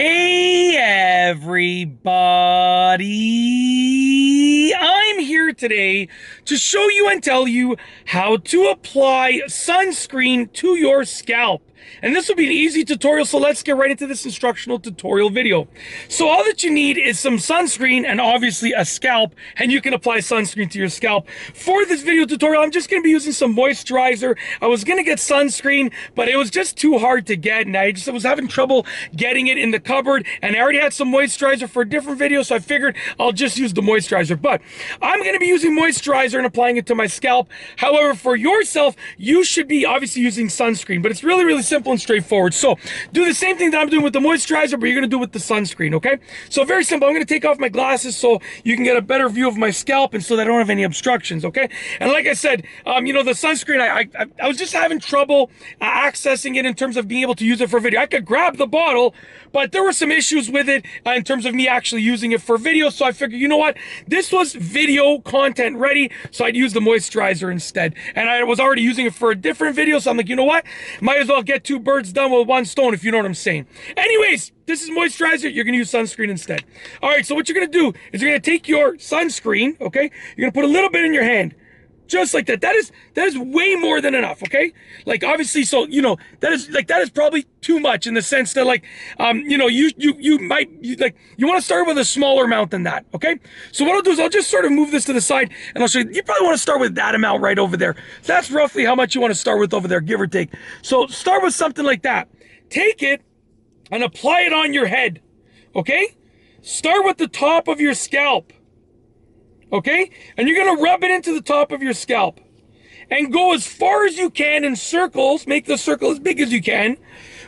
Hey everybody! I'm here today to show you and tell you how to apply sunscreen to your scalp. And this will be an easy tutorial, so let's get right into this instructional tutorial video. So all that you need is some sunscreen and obviously a scalp, and you can apply sunscreen to your scalp. For this video tutorial, I'm just going to be using some moisturizer. I was going to get sunscreen, but it was just too hard to get, and I was having trouble getting it in the cupboard, and I already had some moisturizer for a different video, so I figured I'll just use the moisturizer. But I'm going to be using moisturizer and applying it to my scalp. However, for yourself, you should be obviously using sunscreen, but it's really simple and straightforward. So do the same thing that I'm doing with the moisturizer, but you're going to do with the sunscreen, okay? So very simple. I'm going to take off my glasses so you can get a better view of my scalp and so that I don't have any obstructions, okay? And like I said, you know, the sunscreen, I was just having trouble accessing it in terms of being able to use it for video. I could grab the bottle, but there were some issues with it in terms of me actually using it for video. So I figured, you know what? This was video content ready, so I'd use the moisturizer instead. And I was already using it for a different video, so I'm like, you know what? Might as well get two birds done with one stone, if you know what I'm saying. Anyways, this is moisturizer. You're going to use sunscreen instead. All right, so what you're going to do is you're going to take your sunscreen, okay? You're going to put a little bit in your hand. Just like that. That is way more than enough, okay? Like, obviously, so, you know, that is probably too much in the sense that, like, you know, you want to start with a smaller amount than that, okay? So what I'll do is I'll just sort of move this to the side, and I'll show you. You probably want to start with that amount right over there. That's roughly how much you want to start with over there, give or take. So start with something like that. Take it and apply it on your head, okay? Start with the top of your scalp. Okay? And you're going to rub it into the top of your scalp. And go as far as you can in circles. Make the circle as big as you can.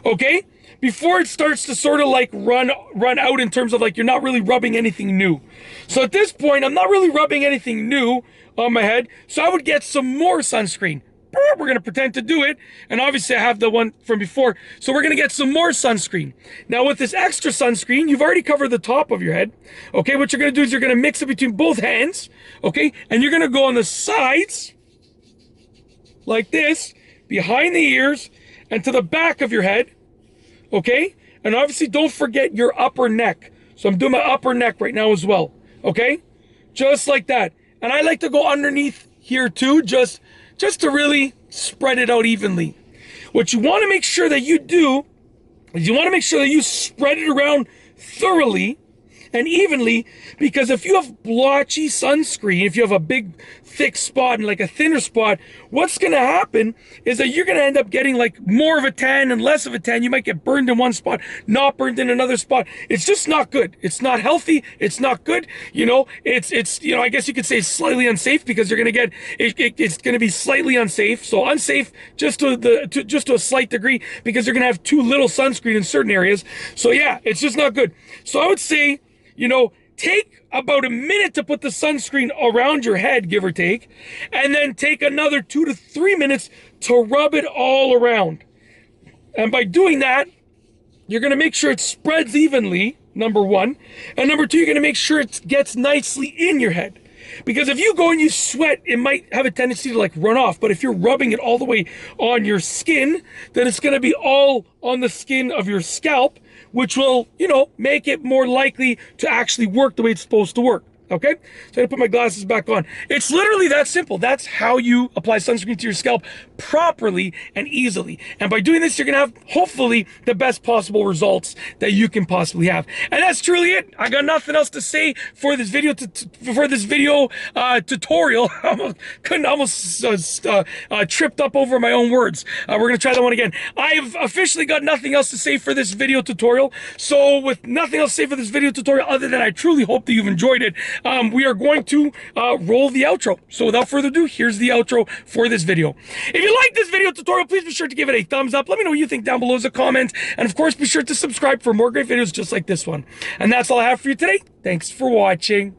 Okay? Before it starts to sort of like run out in terms of like you're not really rubbing anything new. So at this point, I'm not really rubbing anything new on my head. So I would get some more sunscreen. We're going to pretend to do it. And obviously I have the one from before. So we're going to get some more sunscreen. Now with this extra sunscreen, you've already covered the top of your head. Okay, what you're going to do is you're going to mix it between both hands. Okay, and you're going to go on the sides like this, behind the ears, and to the back of your head. Okay, and obviously don't forget your upper neck. So I'm doing my upper neck right now as well. Okay, just like that. And I like to go underneath here too, just to really spread it out evenly. What you want to make sure that you do is you want to make sure that you spread it around thoroughly and evenly, because if you have blotchy sunscreen, if you have a big thick spot and like a thinner spot, what's going to happen is that you're going to end up getting like more of a tan and less of a tan. You might get burned in one spot, not burned in another spot. It's just not good. It's not healthy. It's not good. You know, it's you know, I guess you could say it's slightly unsafe, because you're going to get it's going to be slightly unsafe. So unsafe just to a slight degree, because you're going to have too little sunscreen in certain areas. So yeah, it's just not good. So I would say, you know, take about a minute to put the sunscreen around your head, give or take, and then take another 2 to 3 minutes to rub it all around. And by doing that, you're going to make sure it spreads evenly, number one. And number two, you're going to make sure it gets nicely in your head. Because if you go and you sweat, it might have a tendency to like run off. But if you're rubbing it all the way on your skin, then it's going to be all on the skin of your scalp, which will, you know, make it more likely to actually work the way it's supposed to work. Okay, so I'm gonna put my glasses back on. It's literally that simple. That's how you apply sunscreen to your scalp properly and easily. And by doing this, you're gonna have hopefully the best possible results that you can possibly have. And that's truly it. I got nothing else to say for this video tutorial. I almost tripped up over my own words. We're gonna try that one again. I've officially got nothing else to say for this video tutorial. So with nothing else to say for this video tutorial other than I truly hope that you've enjoyed it, we are going to roll the outro. So without further ado, here's the outro for this video. If you like this video tutorial, please be sure to give it a thumbs up. Let me know what you think down below as a comment. And of course, be sure to subscribe for more great videos just like this one. And that's all I have for you today. Thanks for watching.